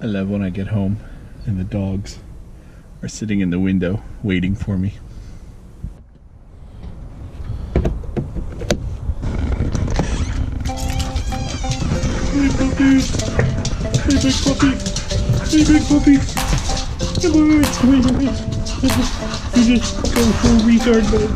I love when I get home and the dogs are sitting in the window waiting for me. Hey puppies! Hey big puppy! Hey big puppy! Come on, come on. You just go full retard mode.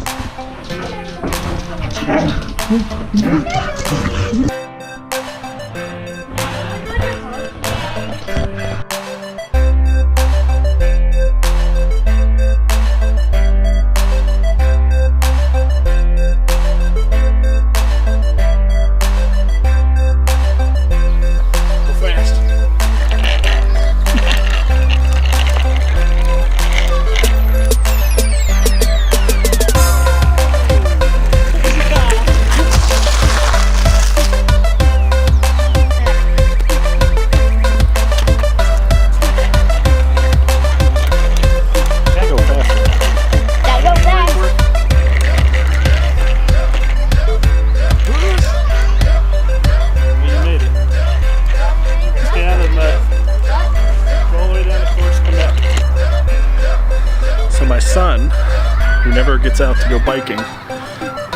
Who never gets out to go biking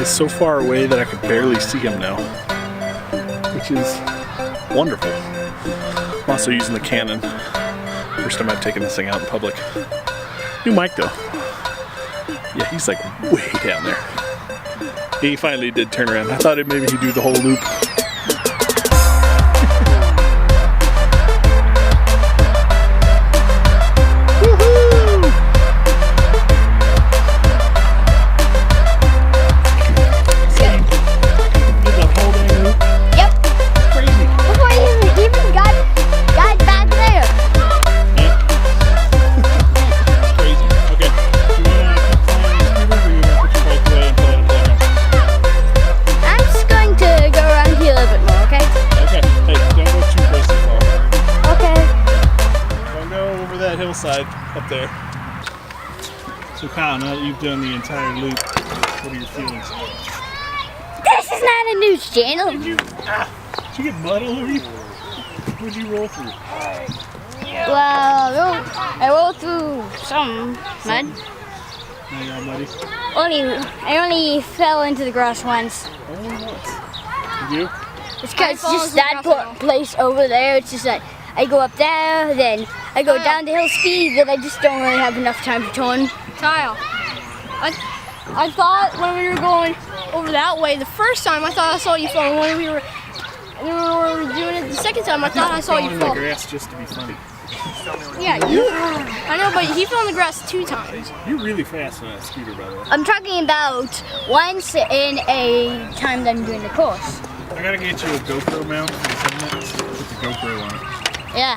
is so far away that I can barely see him now, which is wonderful. I'm also using the Canon. First time I've taken this thing out in public. New mic though. Yeah, he's like way down there. He finally did turn around. I thought maybe he'd do the whole loop. Hillside up there. So Kyle, now that you've done the entire loop, what are your feelings? This is not a news channel. Did you get mud all over you? What'd you roll through? Well, I rolled through some mud. Now you got muddy? I only fell into the grass once. Oh, once. Did you? It's because it's just that place over there. It's just like I go up there, then I go down the hill speed, then I just don't really have enough time to turn. Kyle, I thought when we were going over that way the first time, I thought I saw you fall. When we were doing it the second time, I thought I saw you fall. In the grass just to be funny. Yeah, I know, but he fell in the grass 2 times. You're really fast on that scooter, by the way. I'm talking about once in a time that I'm doing the course. I gotta get you a GoPro mount for 10 minutes. Put the GoPro on it. Yeah.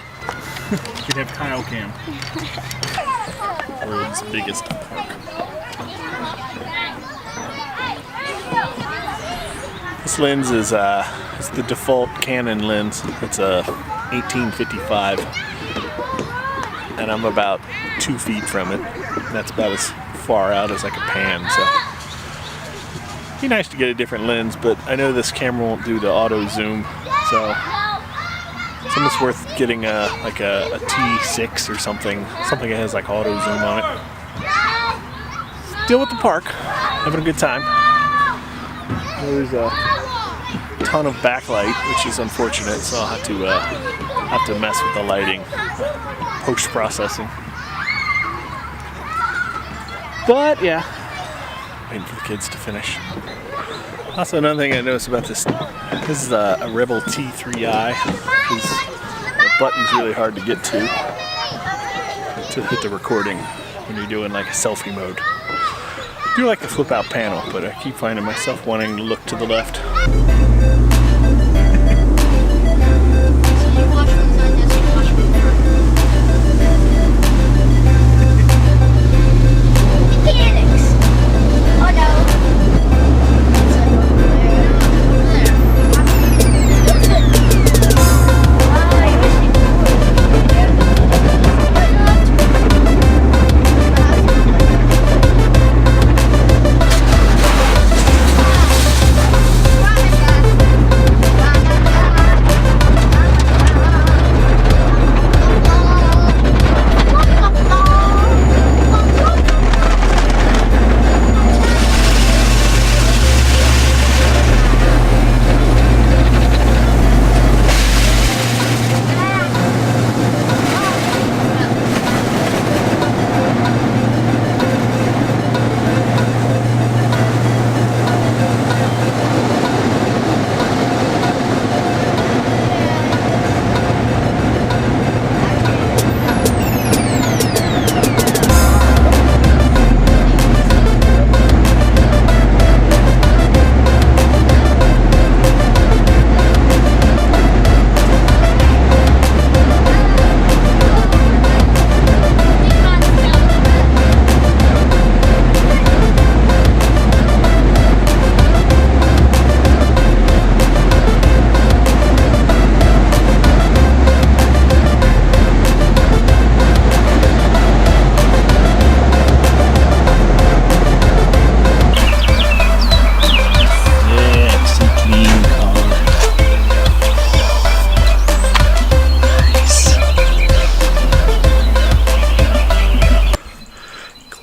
You could have Kyle Cam. World's biggest park. This lens is the default Canon lens. It's a 1855, and I'm about 2 feet from it. That's about as far out as I can pan. So, it'd be nice to get a different lens, but I know this camera won't do the auto zoom, so. It's almost worth getting like a T6 or something that has like auto zoom on it. Still at the park, having a good time. There's a ton of backlight, which is unfortunate, so I'll have to mess with the lighting, post-processing. But yeah, waiting for the kids to finish. Also, another thing I noticed about this is a Rebel T3i. The button's really hard to get to hit the recording when you're doing like a selfie mode. I do like the flip out panel, but I keep finding myself wanting to look to the left.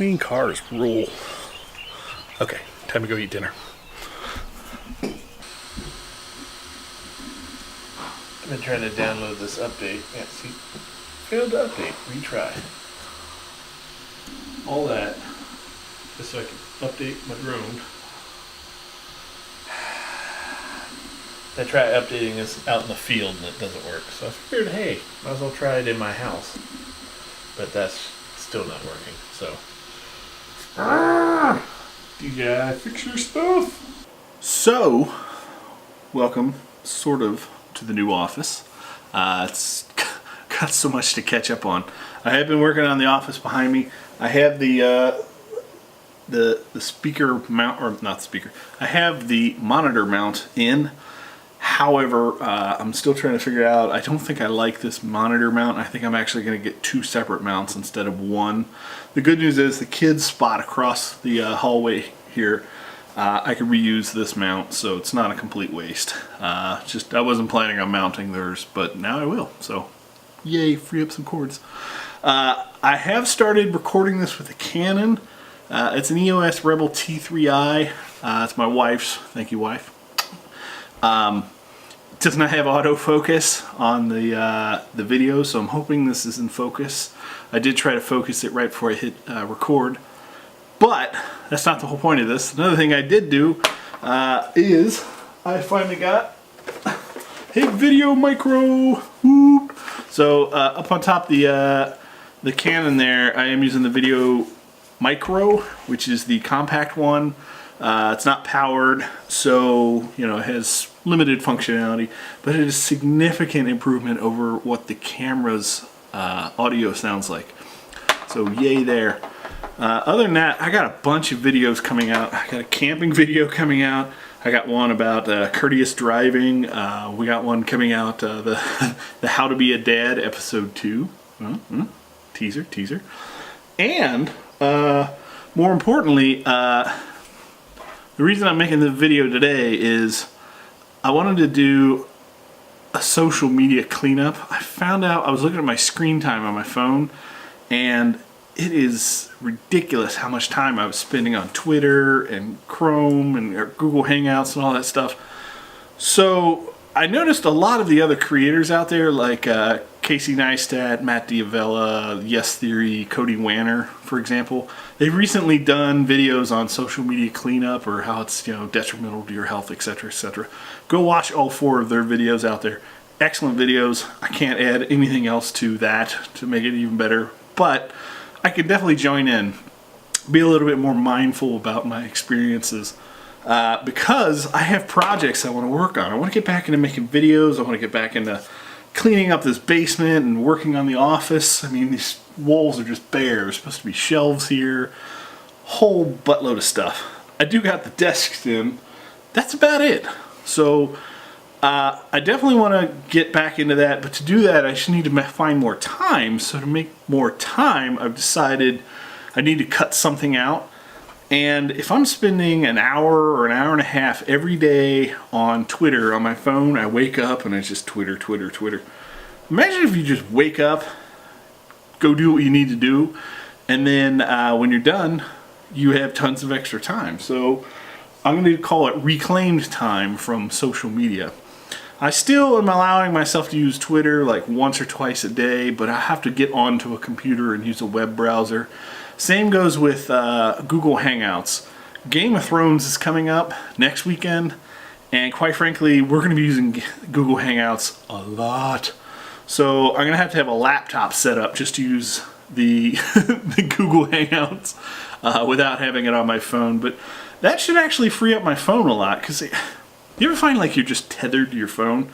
Clean cars rule. Okay, time to go eat dinner. I've been trying to download this update. Yeah, see, failed to update. Retry. All that just so I can update my drone. I try updating this out in the field and it doesn't work. So I figured, hey, might as well try it in my house. But that's still not working. So, DJ, fix your stuff. So, welcome, sort of, to the new office. It's got so much to catch up on. I have been working on the office behind me. I have the speaker mount, or not speaker. I have the monitor mount in. However, I'm still trying to figure out, I don't think I like this monitor mount. I think I'm actually going to get 2 separate mounts instead of 1. The good news is the kids' spot across the hallway here, I can reuse this mount, so it's not a complete waste. Just I wasn't planning on mounting theirs, but now I will. So, yay, free up some cords. I have started recording this with a Canon. It's an EOS Rebel T3i. It's my wife's. Thank you, wife. It does not have autofocus on the video, so I'm hoping this is in focus. I did try to focus it right before I hit record, but that's not the whole point of this. Another thing I did do is I finally got a Video Micro. Whoop. So up on top the Canon there, I am using the Video Micro, which is the compact one. It's not powered, so you know it has limited functionality, but it is significant improvement over what the camera's audio sounds like. So yay there. Other than that, I got a bunch of videos coming out. I got a camping video coming out. I got one about courteous driving. We got one coming out, the How to Be a Dad episode 2. Teaser. And more importantly, the reason I'm making the video today is I wanted to do a social media cleanup. I found out, I was looking at my screen time on my phone, and it is ridiculous how much time I was spending on Twitter and Chrome and Google Hangouts and all that stuff. So I noticed a lot of the other creators out there, like Casey Neistat, Matt Diavella, Yes Theory, Cody Wanner, for example. They've recently done videos on social media cleanup or how it's, you know, detrimental to your health, etc., etc. Go watch all 4 of their videos out there. Excellent videos. I can't add anything else to that to make it even better, but I could definitely join in, be a little bit more mindful about my experiences. Because I have projects I want to work on. I want to get back into making videos. I want to get back into cleaning up this basement and working on the office. I mean, these walls are just bare. There's supposed to be shelves here. Whole buttload of stuff. I do got the desks in. That's about it. So I definitely want to get back into that. But to do that, I just need to find more time. So to make more time, I've decided I need to cut something out. And if I'm spending an hour or an hour and a half every day on Twitter on my phone, I wake up and it's just Twitter. Imagine if you just wake up, go do what you need to do, and then when you're done, you have tons of extra time. So I'm going to call it reclaimed time from social media. I still am allowing myself to use Twitter like once or twice a day, but I have to get onto a computer and use a web browser. Same goes with Google Hangouts. Game of Thrones is coming up next weekend, and quite frankly, we're going to be using Google Hangouts a lot. So I'm going to have a laptop set up just to use the, the Google Hangouts without having it on my phone. But that should actually free up my phone a lot, because you ever find like you're just tethered to your phone?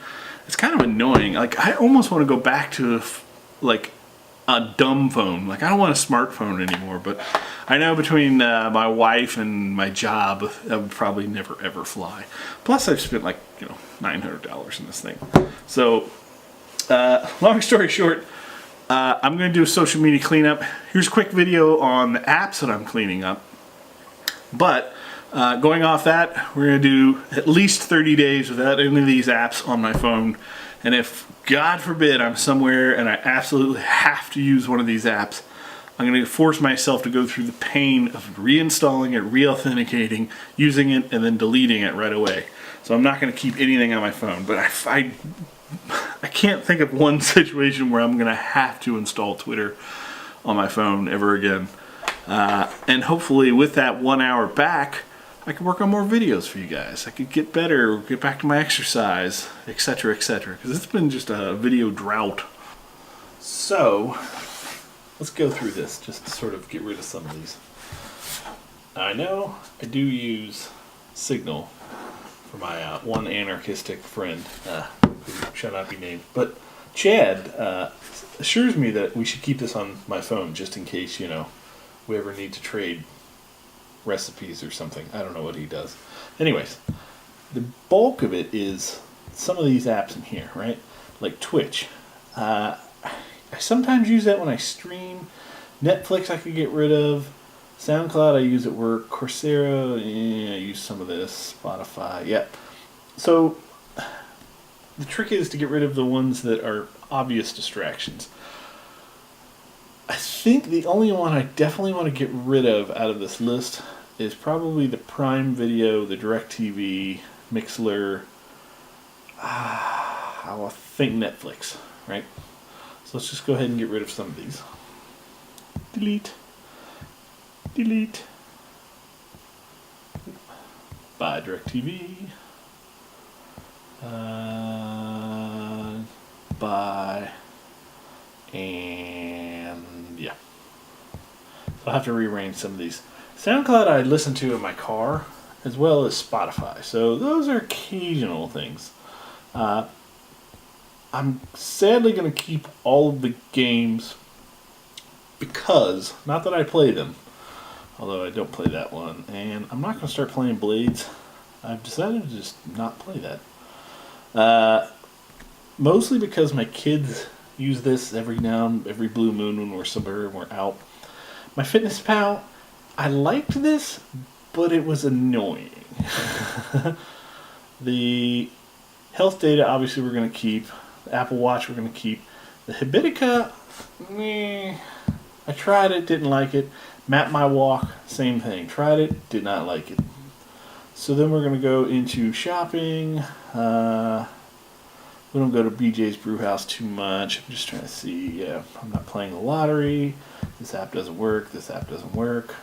It's kind of annoying. Like I almost want to go back to like a dumb phone. Like I don't want a smartphone anymore, but I know between my wife and my job, that would probably never ever fly. Plus I've spent like, you know, $900 in this thing. So long story short, I'm going to do a social media cleanup. Here's a quick video on the apps that I'm cleaning up. But going off that, we're going to do at least 30 days without any of these apps on my phone. And if, God forbid, I'm somewhere and I absolutely have to use one of these apps, I'm going to force myself to go through the pain of reinstalling it, re-authenticating, using it, and then deleting it right away. So I'm not going to keep anything on my phone. But I can't think of one situation where I'm going to have to install Twitter on my phone ever again. And hopefully with that 1 hour back, I can work on more videos for you guys. I could get better, get back to my exercise, etc., etc. Because it's been just a video drought. So, let's go through this just to sort of get rid of some of these. I know I do use Signal for my one anarchistic friend, who shall not be named. But Chad assures me that we should keep this on my phone just in case, we ever need to trade recipes or something. I don't know what he does. Anyways, the bulk of it is some of these apps in here, right? Like Twitch. I sometimes use that when I stream. Netflix I could get rid of. SoundCloud I use at work. Coursera, I use some of this. Spotify, yeah. So the trick is to get rid of the ones that are obvious distractions. I think the only one I definitely want to get rid of out of this list is probably the Prime Video, the DirecTV, Mixler, I think Netflix, right? So let's just go ahead and get rid of some of these. Delete. Delete. Buy DirecTV. Buy. And yeah. So I'll have to rearrange some of these. SoundCloud I listen to in my car, as well as Spotify. So those are occasional things. I'm sadly going to keep all of the games because, not that I play them, although I don't play that one, and I'm not going to start playing Blades. I've decided to just not play that. Mostly because my kids use this every blue moon when we're somewhere and we're out. My MyFitnessPal, I liked this, but it was annoying. The health data, obviously, we're going to keep. The Apple Watch, we're going to keep. The Habitica, I tried it, didn't like it. Map My Walk, same thing. Tried it, did not like it. So then we're going to go into shopping. We don't go to BJ's Brewhouse too much. I'm just trying to see. Yeah, I'm not playing the lottery. This app doesn't work. This app doesn't work.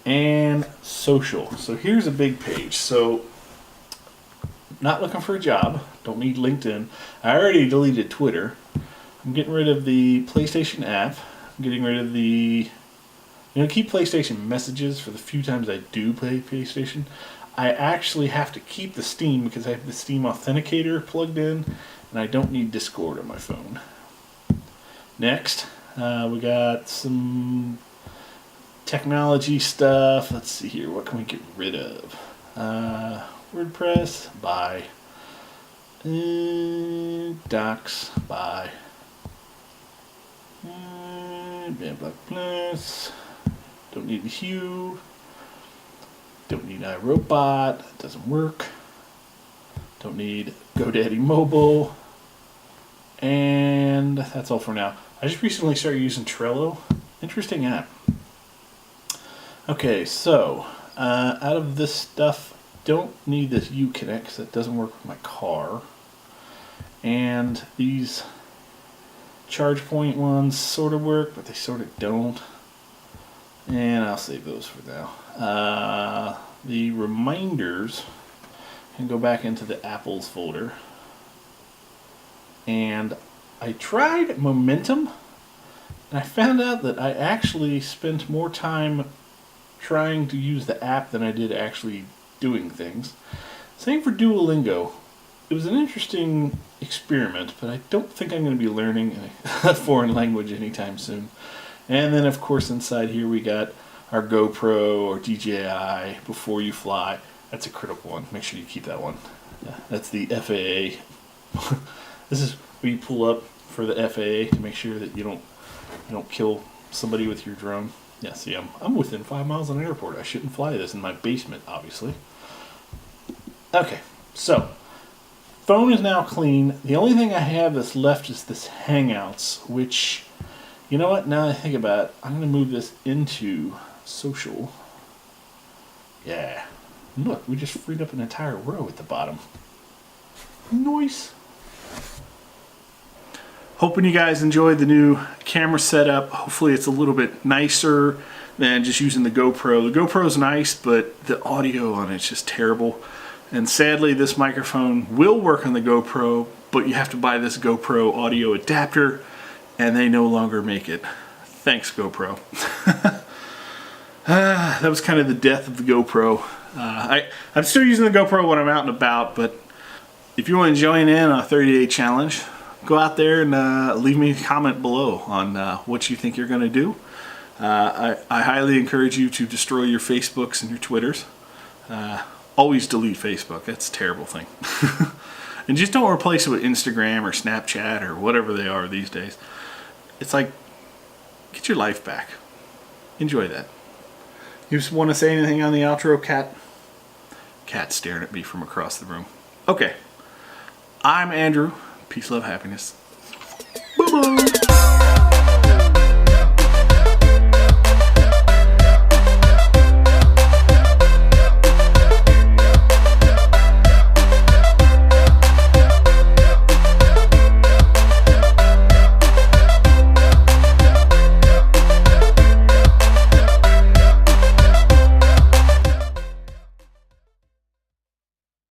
And social. So here's a big page. So not looking for a job. Don't need LinkedIn. I already deleted Twitter. I'm getting rid of the PlayStation app. I'm getting rid of the... keep PlayStation messages for the few times I do play PlayStation. I actually have to keep the Steam because I have the Steam Authenticator plugged in, and I don't need Discord on my phone. Next, we got some technology stuff. Let's see here. What can we get rid of? WordPress, buy. Docs, buy. Blah, plus. Don't need the Hue. Don't need iRobot. That doesn't work. Don't need GoDaddy Mobile. And that's all for now. I just recently started using Trello. Interesting app. Okay, so out of this stuff, don't need this Uconnect because that doesn't work with my car. And these ChargePoint ones sort of work, but they sort of don't. And I'll save those for now. The reminders can go back into the Apples folder. And I tried Momentum, and I found out that I actually spent more time trying to use the app than I did actually doing things. Same for Duolingo. It was an interesting experiment, but I don't think I'm going to be learning a foreign language anytime soon. And then, of course, inside here we got our GoPro or DJI Before You Fly. That's a critical one. Make sure you keep that one. That's the FAA. This is where you pull up for the FAA to make sure that you don't kill somebody with your drone. Yeah, see, I'm within 5 miles of an airport. I shouldn't fly this in my basement, obviously. Okay, so phone is now clean. The only thing I have that's left is this Hangouts, which You know what? Now I think about it, I'm going to move this into social. Yeah. Look, we just freed up an entire row at the bottom. Nice. Hoping you guys enjoyed the new camera setup. Hopefully it's a little bit nicer than just using the GoPro. The GoPro's nice, but the audio on it's just terrible. And sadly, this microphone will work on the GoPro, but you have to buy this GoPro audio adapter, and they no longer make it. Thanks, GoPro. That was kind of the death of the GoPro. I'm still using the GoPro when I'm out and about, but if you want to join in on a 30-day challenge, go out there and leave me a comment below on what you think you're going to do. I highly encourage you to destroy your Facebooks and your Twitters. Always delete Facebook. That's a terrible thing. And just don't replace it with Instagram or Snapchat or whatever they are these days. It's like, get your life back. Enjoy that. You just want to say anything on the outro, Cat? Cat's staring at me from across the room. Okay. I'm Andrew. Peace, love, happiness. Bye-bye.